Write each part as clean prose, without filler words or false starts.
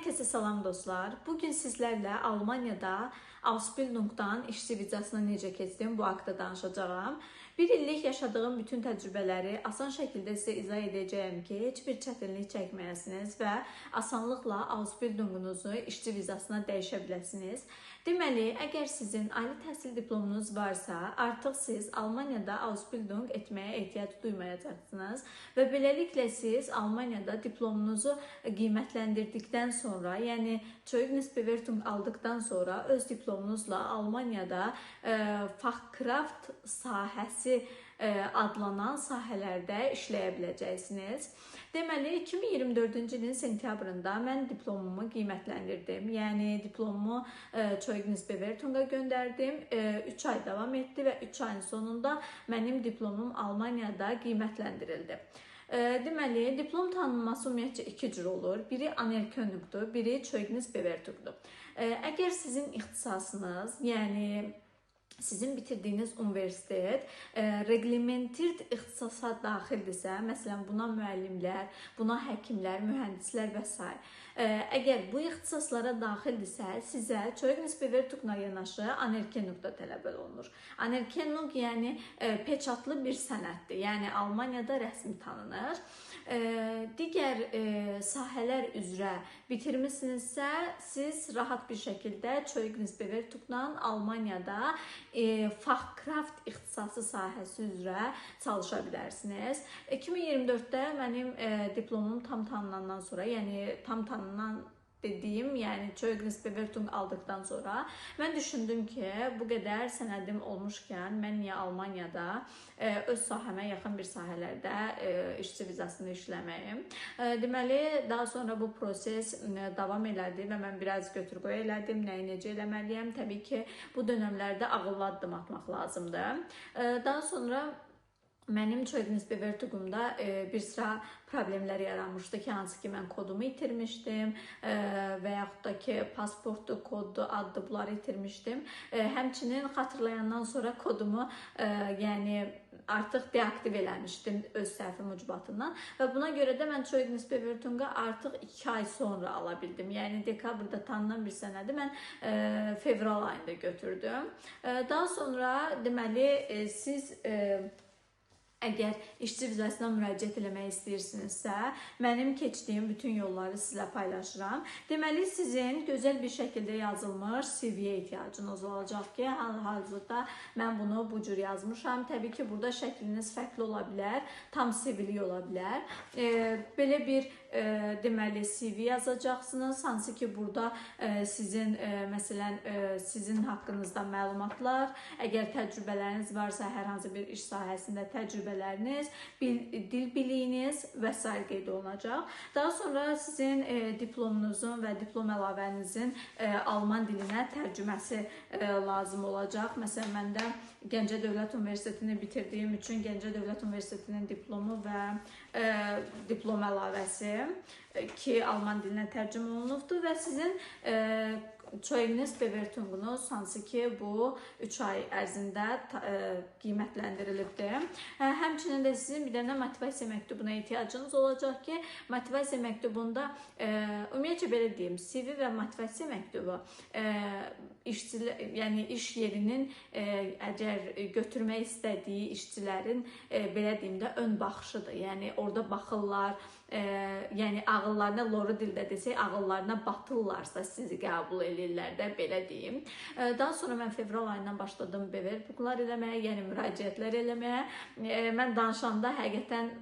Herkese salam dostlar. Bugün sizlərlə Almaniyada Ausbildungdan işçi vizasına necə keçdim bu haqda danışacağam. Bir illik yaşadığım bütün təcrübələri asan şəkildə sizə izah edəcəyəm ki, heç bir çətinlik çəkməyəsiniz və asanlıqla Ausbildungunuzu işçi vizasına dəyişə biləsiniz. Deməli, əgər sizin ali təhsil diplomunuz varsa, artıq siz Almaniyada Ausbildung etməyə ehtiyac duymayacaqsınız və beləliklə siz Almaniyada diplomunuzu qiymətləndirdikdən sonra, yəni Zeugnisbewertung aldıqdan sonra öz diplomunuzla Almaniyada Fachkraft sahəsi adlanan sahələrdə işləyə biləcəksiniz. Deməli, 2024-cü ilin sentyabrında mən diplomumu qiymətləndirdim. Yəni, diplomumu Zeugnisbewertunga göndərdim. 3 ay davam etdi və 3 ayın sonunda mənim diplomum Almaniyada qiymətləndirildi. Deməli, diplom tanınması ümumiyyətcə iki cür olur. Biri Anerkennungdur, biri Zeugnisbewertungdur. Əgər sizin ixtisasınız, yəni sizin bitirdiyiniz universitet reglementirt ixtisasa daxildirsə, məsələn, buna müəllimlər, buna həkimlər, mühəndislər və s. Əgər bu ixtisaslara daxildirsə, sizə Zeugnisbewertungla yanaşı Anerkennung da tələb olunur. Anerkennung yəni peçatlı bir sənəddir, yəni Almaniyada rəsmi tanınır. Digər sahələr üzrə bitirmisinizsə, siz rahat bir şəkildə Zeugnisbewertungla Almaniyada Fachkraft ixtisası sahəsi üzrə çalışa bilərsiniz. 2024-də mənim diplomum tam tanınandan sonra, yəni tam tanınan dediyim, yəni Zeugnisbewertung aldıqdan sonra mən düşündüm ki, bu qədər sənədim olmuşkən mən niyə Almaniyada öz sahəmə yaxın bir sahələrdə işçi vizasını işləməyim. Deməli, daha sonra bu proses davam elədi və mən biraz götür-qoy elədim, nəyi necə eləməliyəm. Təbii ki, bu dönəmlərdə ağıllı addım atmaq lazımdır. Daha sonra mənim Zeugnisbewertungumda bir sıra problemlər yaranmışdı ki, hansı ki mən kodumu itirmişdim və yaxud da ki pasportdu, koddu, addı bunları itirmişdim. Həmçinin xatırlayandan sonra kodumu yəni artıq deaktiv eləmişdim öz səhvim ucbatından və buna görə də mən Zeugnisbewertunga artıq 2 ay sonra ala bildim. Yəni dekabrda tanınan bir sənədi mən fevral ayında götürdüm. Daha sonra deməli siz əgər işçi vizasına müraciət eləmək istəyirsinizsə, mənim keçdiyim bütün yolları sizlə paylaşıram. Deməli, sizin gözəl bir şəkildə yazılmış CV-yə ehtiyacınız olacaq ki, hal-hazırda mən bunu bu cür yazmışam. Təbii ki, burada şəkliniz fərqli ola bilər, tam CV-li ola bilər. Belə bir deməli CV yazacaqsınız, hansı ki burada sizin məsələn sizin haqqınızda məlumatlar, əgər təcrübələriniz varsa hər hansı bir iş sahəsində təcrübələriniz, dil biliyiniz və s. qeyd olunacaq. Daha sonra sizin diplomunuzun və diplom əlavənizin alman dilinə tərcüməsi lazım olacaq. Məsələn, məndə Gəncə Dövlət Universitetini bitirdiyim üçün Gəncə Dövlət Universitetinin diplomu və diplom əlavəsi ki, alman dilinə tərcümə olunubdur və sizin Zeugnisbewertungunuz hansı ki bu 3 ay ərzində qiymətləndirilibdir. Həmçinin də sizin bir dənə motivasiya məktubuna ehtiyacınız olacaq ki, motivasiya məktubunda ümumiyyətcə belə deyim, CV və motivasiya məktubu yəni iş yerinin əgər götürmək istədiyi işçilərin belə deyim də ön baxışıdır. Yəni orada baxırlar, yəni ağıllarına loru dildə desək, ağıllarına batırlarsa sizi qəbul edirlər də, belə deyim. Daha sonra mən fevral ayından başladım beverpuklar eləməyə, yəni müraciətlər eləməyə. Mən danışanda həqiqətən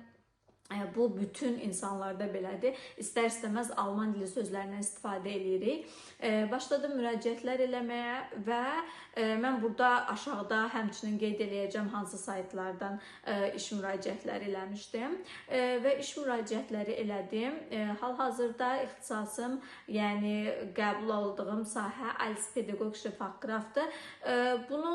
bu bütün insanlarda belədir. İstər-istəməz alman dili sözlərindən istifadə edirik. Başladım müraciətlər eləməyə və mən burada aşağıda həmçinin qeyd eləyəcəm hansı saytlardan iş müraciətləri eləmişdim və iş müraciətləri elədim. Hal-hazırda ixtisasım, yəni qəbul aldığım sahə Als Pädagogische Fachkraftdır. Bunu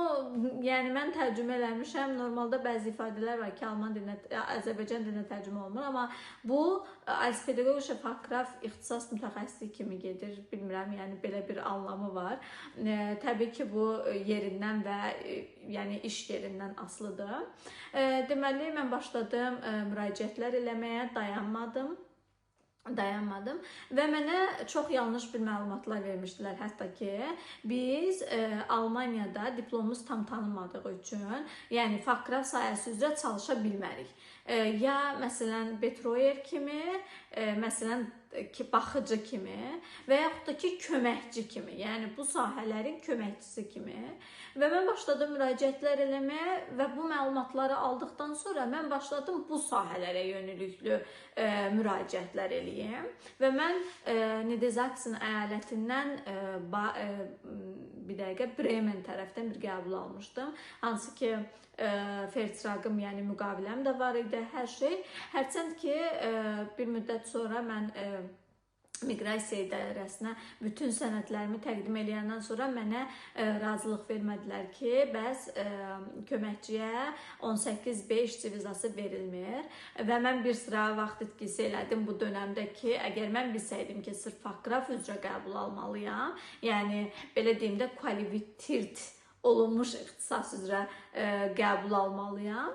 yəni mən tərcümə eləmişəm. Normalda bəzi ifadələr var ki, alman dilinə, Azərbaycan dilinə tərcümə olmur, amma bu Als Pädagogische Fachkraft ixtisas mütəxəssisi kimi gedir, bilmirəm, yəni belə bir anlamı var. Təbii ki, bu yerindən və yəni iş yerindən asılıdır. Deməli, mən başladım müraciətlər eləməyə, dayanmadım. dayanmadım və mənə çox yanlış bir məlumatlar vermişdilər. Hətta ki, biz Almaniyada diplomumuz tam tanınmadığı üçün, yəni Fakraf sahəsi üzrə çalışa bilmərik. Ya məsələn Betroyer kimi, məsələn baxıcı kimi və yaxud da ki köməkçi kimi, yəni bu sahələrin köməkçisi kimi. Və mən başladım müraciətlər eləməyə və bu məlumatları aldıqdan sonra mən başladım bu sahələrə yönülüklü müraciətlər eləyim. Və mən Niedersachsen əyalətindən bir dəqiqə Bremen tərəfdən bir qəbul almışdım. Hansı ki Vertragım, yəni müqaviləm də var idi, hər şey. Hərçənd ki bir müddət sonra mən miqrasiya idarəsinə bütün sənədlərimi təqdim edəndən sonra mənə razılıq vermədilər ki, bəs köməkçiyə 18B işçi vizası verilmir və mən bir sıra vaxt itkisi elədim bu dönəmdə ki, əgər mən bilsəydim ki, sırf Fakraf üzrə qəbul almalıyam, yəni belə deyim də qualifiziert olunmuş ixtisas üzrə qəbul almalıyam.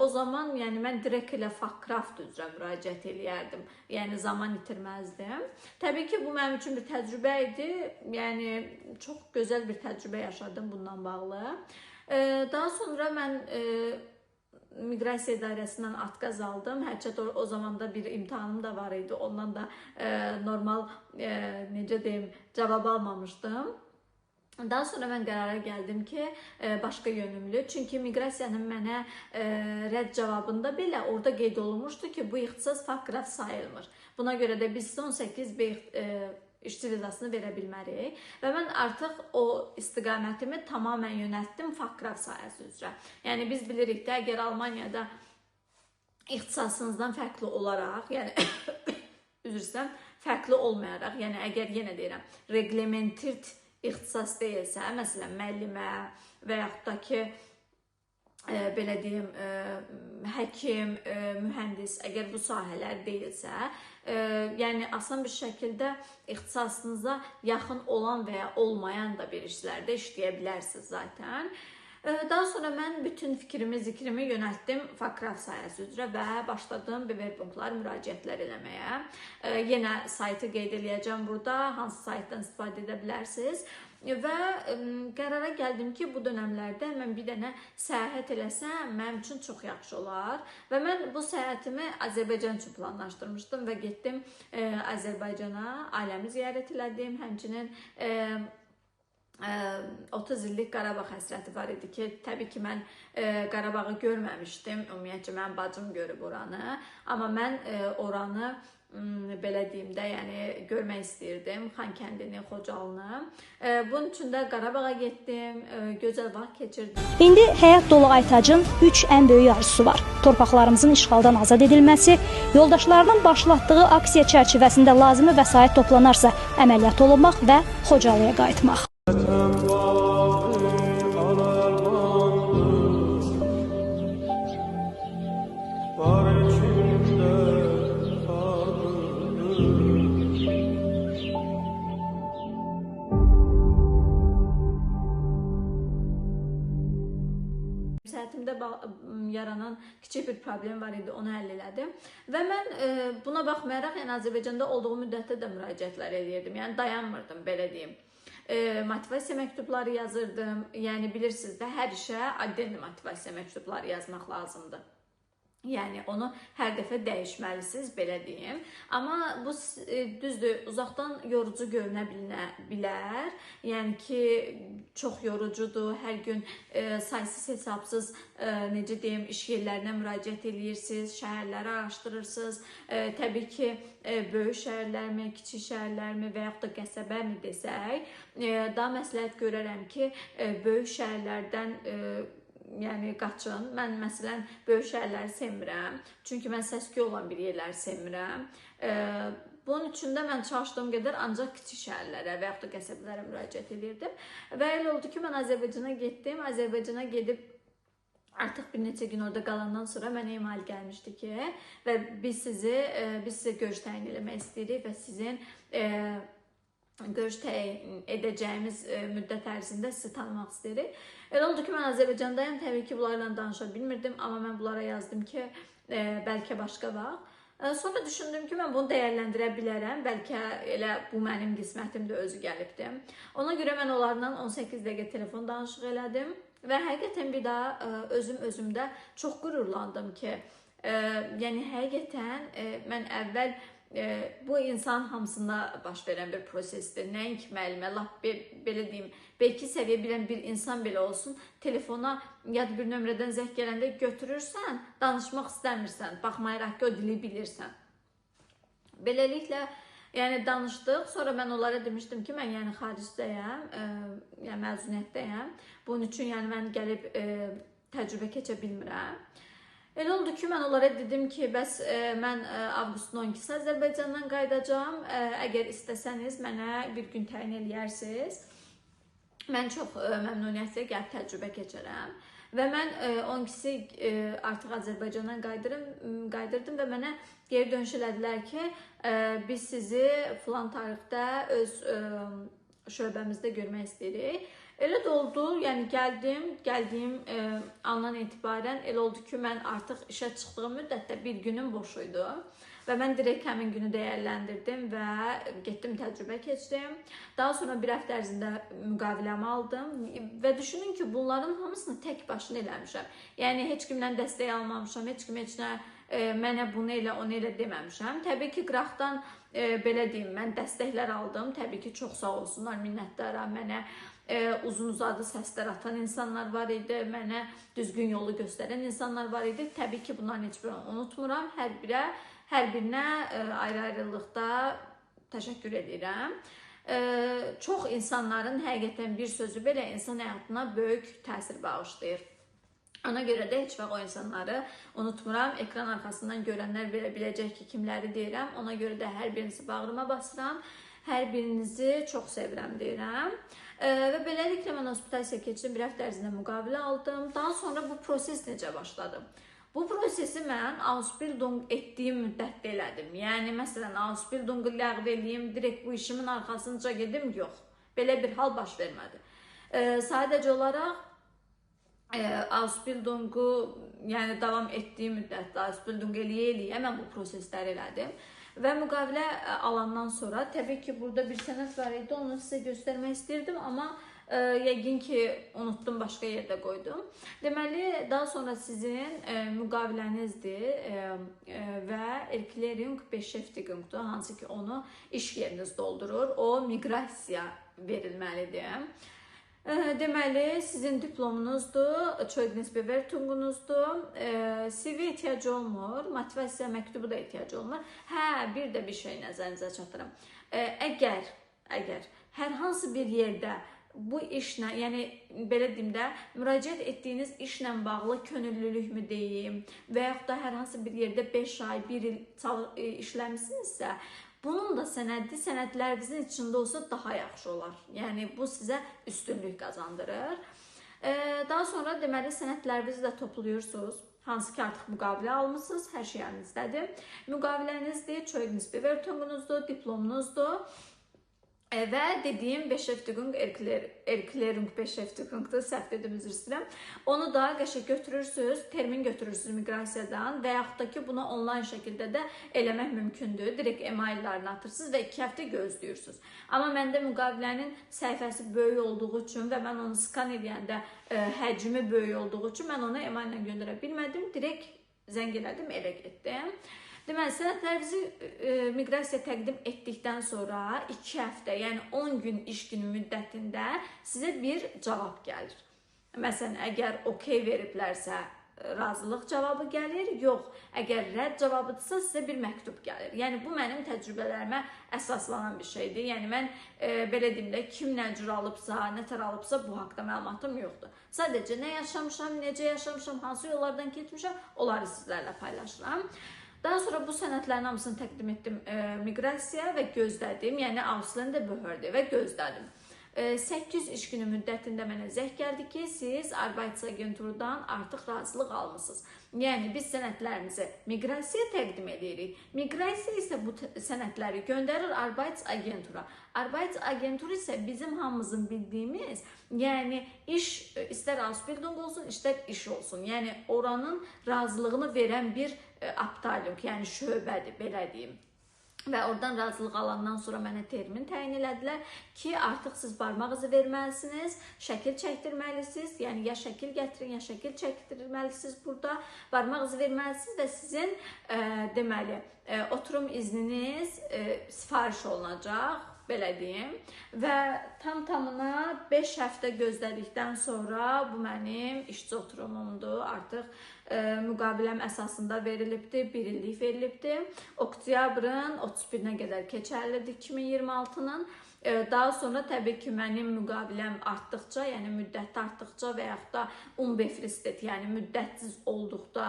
O zaman yəni mən direkt elə Fakraft üzrə müraciət eləyərdim. Yəni zaman itirməzdim. Təbii ki, bu mənim üçün bir təcrübə idi. Yəni çox gözəl bir təcrübə yaşadım bundan bağlı. Daha sonra mən miqrasiya idarəsindən atqaz aldım. Hərçənd o zaman da bir imtahanım da var idi. Ondan da normal necə deyim, cavab almamışdım. Daha sonra mən qərara gəldim ki, başqa yönümlü. Çünki miqrasiyanın mənə rədd cavabında belə orada qeyd olunmuşdu ki, bu ixtisas Fakraf sayılmır. Buna görə də biz 18B işçi vizasını verə bilmərik. Və mən artıq o istiqamətimi tamamən yönəltdim Fakraf sahəsi üzrə. Yəni biz bilirik də, əgər Almaniyada ixtisasınızdan fərqli olaraq, yəni üzr istəyirəm, fərqli olmayaraq, yəni əgər yenə deyirəm, reglementirt ixtisas deyilsə, məsələn müəllimə və yaxud da ki belə deyim həkim, mühəndis, əgər bu sahələr deyilsə, yəni asan bir şəkildə ixtisasınıza yaxın olan və ya olmayan da bir işlərdə işləyə bilərsiniz zaten. Daha sonra mən bütün fikrimi, zikrimi yönəltdim Fakraf sahəsi üzrə və başladım Bewerbunglar müraciətlər eləməyə. Yenə saytı qeyd eləyəcəm burada, hansı saytdan istifadə edə bilərsiniz. Və qərara gəldim ki, bu dönəmlərdə mən bir dənə səyahət eləsəm, mənim üçün çox yaxşı olar. Və mən bu səyahətimi Azərbaycan üçün planlaşdırmışdım və getdim Azərbaycana, ailəmi ziyarət elədim, həmçinin 30 illik Qarabağ həsrəti var idi ki, təbii ki, mən Qarabağı görməmişdim, ümumiyyətcə mənim bacım görüb oranı, amma mən oranı belə deyim də, yəni görmək istəyirdim, Xankəndini, Xocalını. Bunun üçün də Qarabağa getdim, gözəl vaxt keçirdim. İndi həyat dolu Aytacın 3 ən böyük arzusu var. Torpaqlarımızın işğaldan azad edilməsi, yoldaşlarının başlatdığı aksiya çərçivəsində lazımi vəsait toplanarsa əməliyyat olunmaq və Xocalıya qayıtmaq. Səhətimdə yaranan kiçik bir problem var idi, onu həll elədim. Və mən buna baxmayaraq, yəni Azərbaycanda olduğu müddətdə də müraciətlər eləyirdim. Yəni dayanmırdım, belə deyim. Motivasiya məktubları yazırdım. Yəni bilirsiniz də, hər işə addenda motivasiya məktubları yazmaq lazımdır. Yəni onu hər dəfə dəyişməlisiniz, belə deyim. Amma bu düzdür, uzaqdan yorucu görünə bilər. Yəni ki, çox yorucudur. Hər gün saysız hesabsız, necə deyim, iş yerlərinə müraciət edirsiniz, şəhərləri araşdırırsınız. Təbii ki, böyük şəhərlərmi, kiçik şəhərlərmi və yaxud da qəsəbəmi desək, daha məsləhət görərəm ki, böyük şəhərlərdən yəni qaçın. Mən məsələn böyük şəhərləri sevmirəm. Çünki mən səs-küy olan bir yerləri sevmirəm. Bunun üçün də mən çalışdığım qədər ancaq kiçik şəhərlərə və yaxud da qəsəbələrə müraciət edirdim. Və elə oldu ki, mən Azərbaycana getdim. Azərbaycana gedib artıq bir neçə gün orada qalandan sonra mənə email gəlmişdi ki, və biz sizə görüş təyin eləmək istəyirik və sizin görüş təyin edəcəyimiz müddət ərzində sizi tanımaq istəyirik. Elə oldu ki, mən Azərbaycandayım, təbii ki, bunlarla danışa bilmirdim, amma mən bunlara yazdım ki, bəlkə başqa vaxt. Sonra düşündüm ki, mən bunu dəyərləndirə bilərəm. Bəlkə elə bu mənim qismətimdə özü gəlibdi. Ona görə mən onlarla 18 dəqiqə telefon danışığı elədim və həqiqətən bir daha özümdə çox qürurlandım ki, yəni həqiqətən mən əvvəl bu insan hamısında baş verən bir prosesdir. Nəinki müəllimə, lap belə deyim, B2 səviyyə bilən bir insan belə olsun, telefona ya da bir nömrədən zəng gələndə götürürsən, danışmaq istəmirsən, baxmayaraq ki, o dili bilirsən. Beləliklə, yəni danışdıq. Sonra mən onlara demişdim ki, mən yəni xaricdəyəm, yəni məzuniyyətdəyəm. Bunun üçün yəni mən gəlib təcrübə keçə bilmirəm. Elə oldu ki, mən onlara dedim ki, bəs mən avqustun 12-si Azərbaycandan qayıdacağam. Əgər istəsəniz, mənə bir gün təyin eləyərsiniz. Mən çox məmnuniyyətlə gəlib təcrübə keçərəm. Və mən 12-si artıq Azərbaycandan qaydırdım və mənə geri dönüş elədilər ki, biz sizi filan tarixdə öz şöbəmizdə görmək istəyirik. Elə də oldu, yəni gəldiyim andan etibarən elə oldu ki, mən artıq işə çıxdığım müddətdə bir günüm boş idi və mən direkt həmin günü dəyərləndirdim və getdim təcrübə keçdim. Daha sonra bir həftə ərzində müqaviləmi aldım və düşünün ki, bunların hamısını tək başına eləmişəm. Yəni heç kimdən dəstək almamışam, heç kim heç nə mənə bunu elə, onu elə deməmişəm. Təbii ki, qıraqdan belə deyim, mən dəstəklər aldım. Təbii ki, çox sağ olsunlar, minnətdaram. Mənə uzun uzadı səslər atan insanlar var idi, mənə düzgün yolu göstərən insanlar var idi. Təbii ki, bunların heç birini unutmuram. Hər birinə ayrı-ayrılıqda təşəkkür edirəm. Çox insanların həqiqətən bir sözü belə insan həyatına böyük təsir bağışlayır. Ona görə də heç vaxt o insanları unutmuram. Ekran arxasından görənlər belə biləcək ki, kimləri deyirəm. Ona görə də hər birinizi bağrıma basıram. Hər birinizi çox sevirəm deyirəm. Və beləliklə mən hospitalisiyaya keçdim, bir həftə ərzində müqavilə aldım. Daha sonra bu proses necə başladı? Bu prosesi mən Ausbildung etdiyim müddətdə elədim. Yəni, məsələn, Ausbildungu ləğv eləyim, direkt bu işimin arxasınca gedim, yox. Belə bir hal baş vermədi. Sadəcə olaraq Ausbildungu, yəni davam etdiyim müddətdə Ausbildungu eləyə mən bu prosesləri elədim. Və müqavilə alandan sonra, təbii ki, burada bir sənəd var idi, onu sizə göstərmək istirdim, amma yəqin ki, unutdum, başqa yerdə qoydum. Deməli, daha sonra sizin müqavilənizdir və Erklärung Beschäftigungdur, hansı ki, onu iş yeriniz doldurur, o miqrasiya verilməlidir. Deməli, sizin diplomunuzdur, Zeugnisbewertungunuzdur, CV ehtiyacı olmur, motivasiya məktubu da ehtiyacı olmur. Bir də bir şey nəzərinizə çatdırım. Əgər hər hansı bir yerdə bu işlə, yəni belə deyim də, müraciət etdiyiniz işlə bağlı könüllülükmü deyim və yaxud da hər hansı bir yerdə 5 ay, 1 il işləmisinizsə, bunun da sənədlərinizin içində olsa daha yaxşı olar. Yəni, bu sizə üstünlük qazandırır. Daha sonra, deməli, sənədlərinizi də toplayırsınız. Hansı ki, artıq müqavilə almışsınız, hər şey yanınızdadır. Müqavilənizdir, Zeugnisbewertungunuzdur, diplomunuzdur. Və dediyim Beschäftigung, Erklärung Beschäftigungdur, səhv dedim, üzr istəyirəm. Onu da qəşəng götürürsünüz, termin götürürsünüz miqrasiyadan və yaxud da ki, bunu onlayn şəkildə də eləmək mümkündür. Direkt emaillərini atırsınız və 2 həftə gözləyirsiniz. Amma məndə müqavilənin səhifəsi böyük olduğu üçün və mən onu skan edəndə həcmi böyük olduğu üçün mən onu emaillə göndərə bilmədim. Direkt zəng elədim, elə getdim. Deməli, sənədlərinizi miqrasiya təqdim etdikdən sonra 2 həftə, yəni 10 gün iş günü müddətində sizə bir cavab gəlir. Məsələn, əgər okey veriblərsə, razılıq cavabı gəlir, yox. Əgər rədd cavabıdırsa, sizə bir məktub gəlir. Yəni, bu mənim təcrübələrimə əsaslanan bir şeydir. Yəni, mən belə deyim də, kim nə cür alıbsa, nə tər alıbsa, bu haqda məlumatım yoxdur. Sadəcə, nə yaşamışam, necə yaşamışam, hansı yollardan keçmişəm, onları sizlərlə paylaşıram. Daha sonra bu sənədlərin hamısını təqdim etdim miqrasiyaya və gözlədim. Yəni, Ausländerbehördə və gözlədim. 8 iş günü müddətində mənə zəng gəldi ki, siz Arbeitsagenturdan artıq razılıq almısınız. Yəni biz sənədlərimizi miqrasiyaya təqdim edirik. Miqrasiya isə bu sənədləri göndərir Arbeitsagentura. Arbeitsagentur isə bizim hamımızın bildiyimiz, yəni iş istər Ausbildung olsun, istər iş olsun. Yəni oranın razılığını verən bir aptalyon, yəni şöbədir, belə deyim. Və oradan razılıq alandan sonra mənə termin təyin elədilər ki, artıq siz barmaq izi verməlisiniz, şəkil çəkdirməlisiniz, yəni ya şəkil gətirin, ya şəkil çəkdirməlisiniz burada, barmaq izi verməlisiniz və sizin deməli, oturum izniniz sifariş olunacaq, belə deyim. Və tamına 5 həftə gözlədikdən sonra bu mənim işçi oturumumdur, artıq müqaviləm əsasında verilibdir, 1 illik verilibdir. Oktyabrın 31-nə qədər keçərlidir 2026-nın. Daha sonra təbii ki, mənim müqaviləm artdıqca, yəni müddət artdıqca və yaxud da unbefristet, yəni müddətsiz olduqda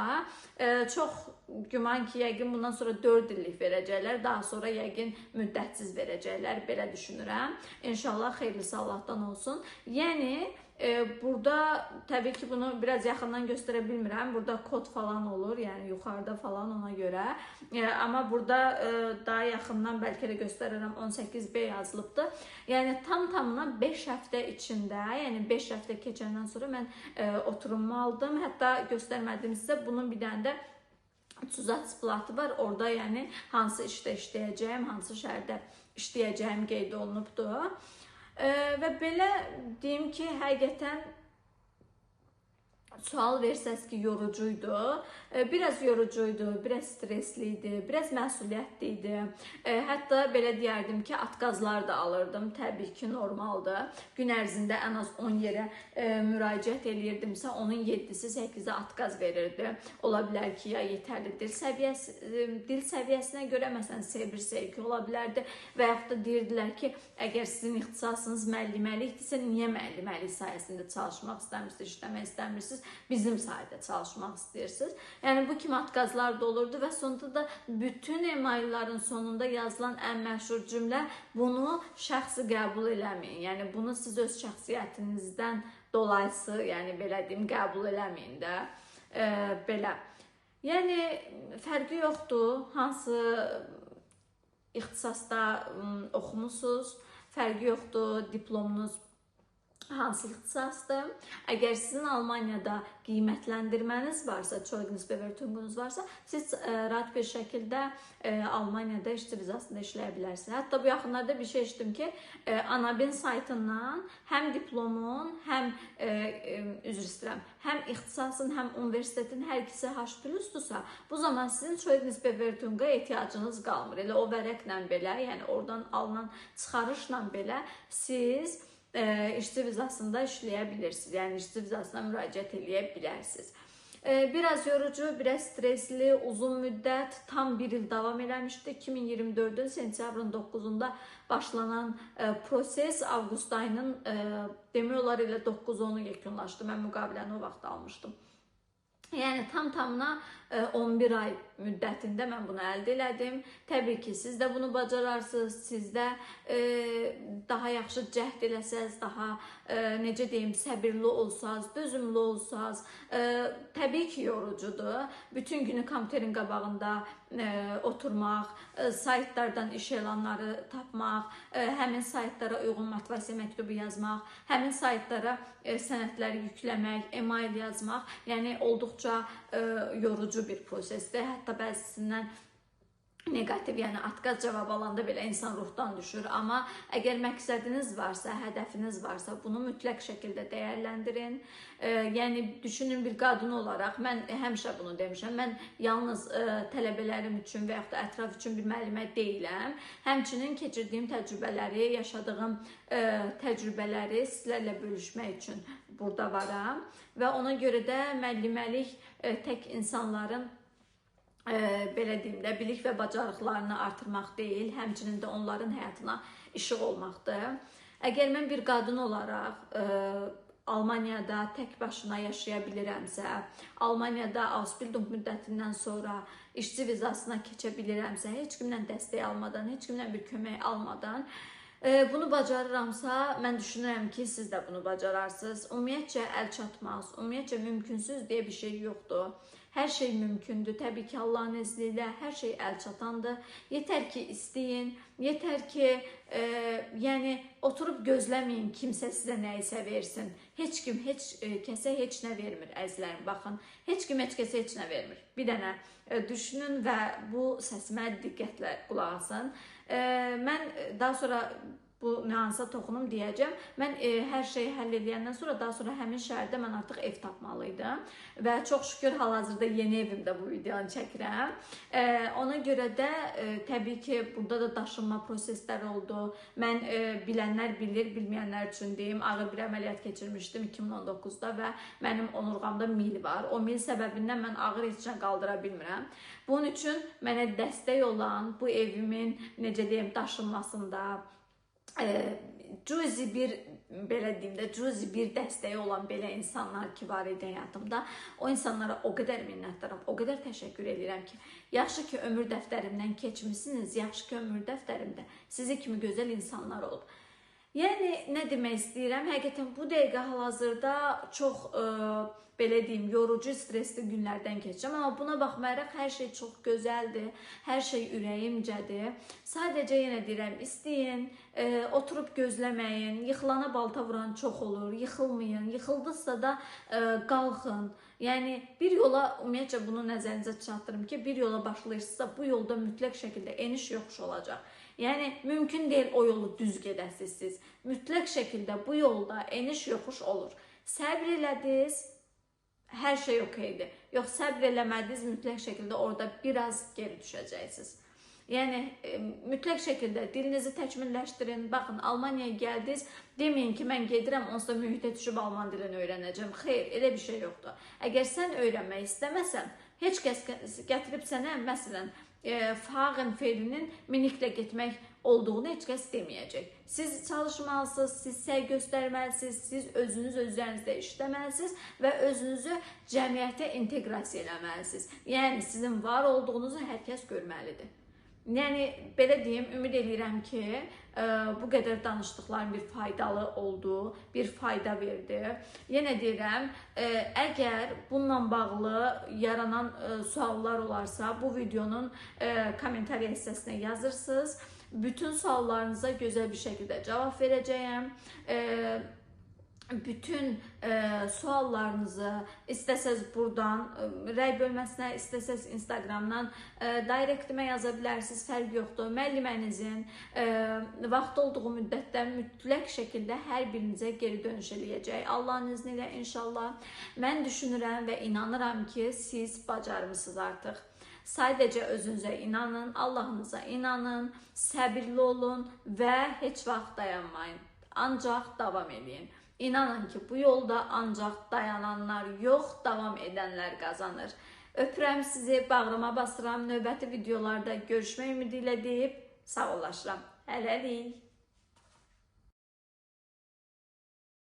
çox güman ki, yəqin bundan sonra 4 illik verəcəklər, daha sonra yəqin müddətsiz verəcəklər, belə düşünürəm. İnşallah xeyirlisi Allahdan olsun. Yəni burada təbii ki, bunu biraz yaxından göstərə bilmirəm. Burada kod falan olur, yəni yuxarıda falan ona görə. Amma burada daha yaxından bəlkə də göstərərəm, 18B yazılıbdır. Yəni tamına 5 həftə içində, yəni 5 həftə keçəndən sonra mən oturumumu aldım. Hətta göstərmədim sizə, bunun bir dənə də Zusatzblattı var. Orada yəni hansı işdə işləyəcəyim, hansı şəhərdə işləyəcəyim qeyd olunubdur. Və belə deyim ki, həqiqətən sual versəz ki, yorucuydu. Biraz yorucuydu, biraz stressliydi, biraz məsuliyyətli idi. Hətta belə deyərdim ki, atqazlar da alırdım. Təbii ki, normaldır. Gün ərzində ən az 10 yerə müraciət edirdimsə, onun 7-si, 8-i atqaz verirdi. Ola bilər ki, ya yetərli dil səviyyəsinə görə, məsələn, C1, C2 ola bilərdi və yaxud da deyirdilər ki, əgər sizin ixtisasınız müəlliməlikdirsə, niyə müəlliməlik sayəsində çalışmaq istəmirsiniz, işləmək istəmirsiniz, bizim sayədə çalışmaq istəyirsiniz. Yəni bu kimi atqazlar da olurdu və sonunda da bütün emaillərin sonunda yazılan ən məşhur cümlə bunu şəxsi qəbul eləməyin. Yəni bunu siz öz şəxsiyyətinizdən dolayısı, yəni belə deyim, qəbul eləməyin də. Belə. Yəni fərqi yoxdur, hansı ixtisasda oxumusunuz, fərqi yoxdur, diplomunuz hansı ixtisasdır. Əgər sizin Almaniyada qiymətləndirməniz varsa, Zeugnisbewertungunuz varsa, siz rahat bir şəkildə Almaniyada işçi vizasında işləyə bilərsiniz. Hətta bu yaxınlarda bir şey eşitdim ki, Anabin saytından həm diplomun, həm üzr istəyirəm, həm ixtisasın, həm universitetin hər ikisi H+-dursa, bu zaman sizin Zeugnisbewertunga ehtiyacınız qalmır. Elə o vərəqlə belə, yəni oradan alınan çıxarışla belə siz işçi vizasında işləyə bilirsiniz. Yəni işçi vizasına müraciət eləyə bilərsiniz. Biraz yorucu, biraz stresli, uzun müddət, tam 1 il davam eləmişdi. 2024-ün sentyabrın 9-unda başlanan proses avqust ayının demək olar elə 9-10-u yekunlaşdı. Mən müqaviləni o vaxt almışdım. Yəni tamına 11 ay müddətində mən bunu əldə elədim. Təbii ki, siz də bunu bacararsınız, siz də daha yaxşı cəhd eləsəz, daha necə deyim, səbirli olsaz, dözümlü olsaz, təbii ki, yorucudur. Bütün günü kompüterin qabağında oturmaq, saytlardan iş elanları tapmaq, həmin saytlara uyğun motivasiya məktubu yazmaq, həmin saytlara sənədləri yükləmək, email yazmaq, yəni olduqca yorucu bir prosesdir. Hətta bəzisindən negativ, yəni atqaz cavab alanda belə insan ruhdan düşür. Amma əgər məqsədiniz varsa, hədəfiniz varsa, bunu mütləq şəkildə dəyərləndirin. Yəni düşünün, bir qadın olaraq mən həmişə bunu demişəm. Mən yalnız tələbələrim üçün və yaxud da ətraf üçün bir müəllimə deyiləm. Həmçinin keçirdiyim təcrübələri, yaşadığım təcrübələri sizlərlə bölüşmək üçün burada varam və ona görə də müəlliməlik tək insanların belə deyim də, bilik və bacarıqlarını artırmaq deyil, həmçinin də onların həyatına işıq olmaqdır. Əgər mən bir qadın olaraq Almaniyada tək başına yaşaya bilirəmsə, Almaniyada Ausbildung müddətindən sonra işçi vizasına keçə bilirəmsə, heç kimdən dəstək almadan, heç kimdən bir kömək almadan, Bunu bacarıramsa, mən düşünürəm ki, siz də bunu bacararsınız. Ümumiyyətcə əl çatmaz, ümumiyyətcə mümkünsüz deyə bir şey yoxdur. Hər şey mümkündür. Təbii ki, Allahın izni ilə hər şey əl çatandır. Yetər ki, istəyin, yetər ki, yəni oturub gözləməyin kimsə sizə nəyisə versin. Heç kim, heç kəsə heç nə vermir, əzizlərim. Baxın, heç kim, heç kəsə heç nə vermir. Bir dənə düşünün və bu səsimə diqqətlə qulaq asın. Mən daha sonra bu nüansa toxunum deyəcəm. Mən hər şeyi həll edəndən sonra, daha sonra həmin şəhərdə mən artıq ev tapmalıydım. Və çox şükür hal-hazırda yeni evimdə bu videonu çəkirəm. Ona görə də təbii ki, burada da daşınma prosesləri oldu. Mən bilənlər bilir, bilməyənlər üçün deyim, ağır bir əməliyyat keçirmişdim 2019-da və mənim onurğamda mil var. O mil səbəbindən mən ağır heç nə qaldıra bilmirəm. Bunun üçün mənə dəstək olan bu evimin, necə deyim, daşınmasında, cüzi bir, belə deyim də, cüzi bir dəstəyi olan belə insanlar ki, var idi həyatımda. O insanlara o qədər minnətdaram, o qədər təşəkkür edirəm ki, yaxşı ki, ömür dəftərimdən keçmişsiniz, yaxşı ki, ömür dəftərimdə sizi kimi gözəl insanlar olub. Yəni, nə demək istəyirəm? Həqiqətən bu dəqiqə hal-hazırda çox, belə deyim, yorucu, stresli günlərdən keçirəm. Amma buna baxmayaraq hər şey çox gözəldir, hər şey ürəyimcədir. Sadəcə yenə deyirəm, istəyin, oturub gözləməyin, yıxılana balta vuran çox olur, yıxılmayın, yıxıldıqsa da qalxın. Yəni, bir yola, ümumiyyətcə bunu nəzərinizə çatdırım ki, bir yola başlayırsınızsa, bu yolda mütləq şəkildə eniş yoxuş olacaq. Yəni, mümkün deyil o yolu düz gedəsiniz siz. Mütləq şəkildə bu yolda eniş yoxuş olur. Səbr elədiniz, hər şey okeydir. Yox, səbr eləmədiniz, mütləq şəkildə orada biraz geri düşəcəksiniz. Yəni, mütləq şəkildə dilinizi təkmilləşdirin. Baxın, Almaniyaya gəldiniz, deməyin ki, mən gedirəm, onsuz da mühitə düşüb Alman dilini öyrənəcəm. Xeyr, elə bir şey yoxdur. Əgər sən öyrənmək istəməsən, heç kəs gətirib sənə, məsələn, fahren feilinin miniklə getmək olduğunu heç kəs deməyəcək. Siz çalışmalısınız, siz səy göstərməlisiniz, siz özünüz üzərinizdə işləməlisiniz və özünüzü cəmiyyətə inteqrasiya eləməlisiniz. Yəni, sizin var olduğunuzu hər kəs görməlidir. Yəni, belə deyim, ümid edirəm ki, bu qədər danışdıqlarım bir faydalı oldu, bir fayda verdi. Yenə deyirəm, əgər bununla bağlı yaranan suallar olarsa, bu videonun kommentariya hissəsinə yazırsınız. Bütün suallarınıza gözəl bir şəkildə cavab verəcəyəm. Bütün suallarınızı istəsəz buradan, rəy bölməsinə, istəsəz Instagramdan, direktimə yaza bilərsiniz, fərq yoxdur. Müəllimənizin vaxt olduğu müddətdə mütləq şəkildə hər birinizə geri dönüş eləyəcək. Allahın izni ilə inşallah. Mən düşünürəm və inanıram ki, siz bacarmısınız artıq. Sadəcə özünüzə inanın, Allahınıza inanın, səbirli olun və heç vaxt dayanmayın. Ancaq davam edin. İnanın ki, bu yolda ancaq dayananlar yox, davam edənlər qazanır. Öpürəm sizi, bağrıma basıram. Növbəti videolarda görüşmək ümidi ilə deyib sağollaşıram. Hələlik.